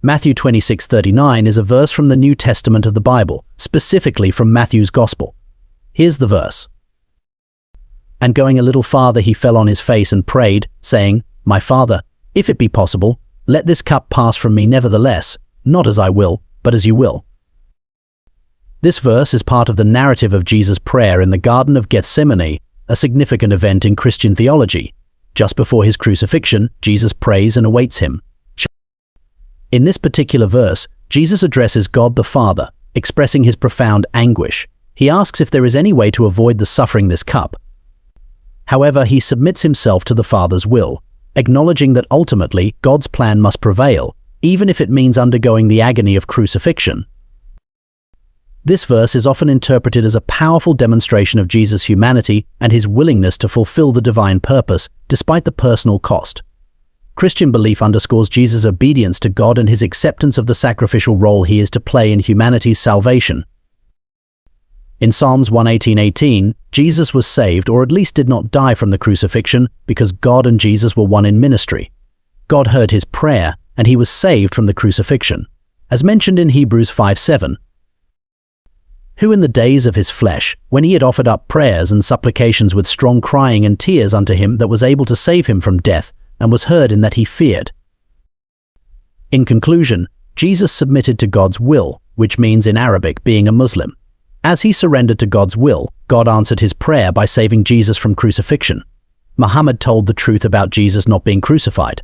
Matthew 26:39 is a verse from the New Testament of the Bible, specifically from Matthew's Gospel. Here's the verse. And going a little farther, he fell on his face and prayed, saying, My Father, if it be possible, let this cup pass from me, nevertheless, not as I will, but as you will. This verse is part of the narrative of Jesus' prayer in the Garden of Gethsemane, a significant event in Christian theology. Just before his crucifixion, Jesus prays and awaits him. In this particular verse, Jesus addresses God the Father, expressing his profound anguish. He asks if there is any way to avoid the suffering this cup. However, he submits himself to the Father's will, acknowledging that ultimately God's plan must prevail, even if it means undergoing the agony of crucifixion. This verse is often interpreted as a powerful demonstration of Jesus' humanity and his willingness to fulfill the divine purpose, despite the personal cost. Christian belief underscores Jesus' obedience to God and his acceptance of the sacrificial role he is to play in humanity's salvation. In Psalms 118:18, Jesus was saved, or at least did not die from the crucifixion, because God and Jesus were one in ministry. God heard his prayer, and he was saved from the crucifixion, as mentioned in Hebrews 5:7. Who in the days of his flesh, when he had offered up prayers and supplications with strong crying and tears unto him, that was able to save him from death, and was heard in that he feared. In conclusion, Jesus submitted to God's will, which means in Arabic being a Muslim. As he surrendered to God's will, God answered his prayer by saving Jesus from crucifixion. Muhammad told the truth about Jesus not being crucified.